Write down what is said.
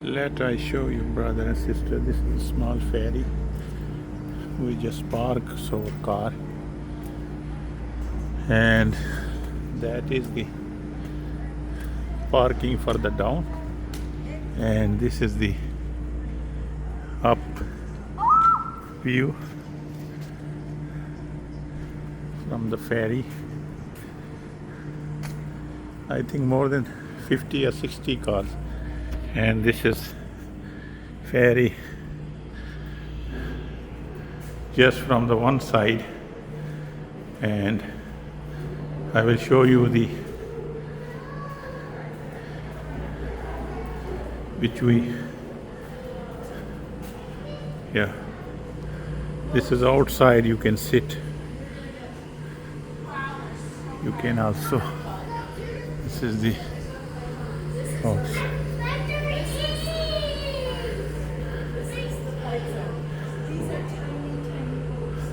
Let I show you, brother and sister. This is a small ferry. We just park our car, and that is the parking for the down, and this is the up view from the ferry. I think more than 50 or 60 cars, and this is ferry just from the one side, and I will show you the this is outside. You can sit, you can also, this is the house.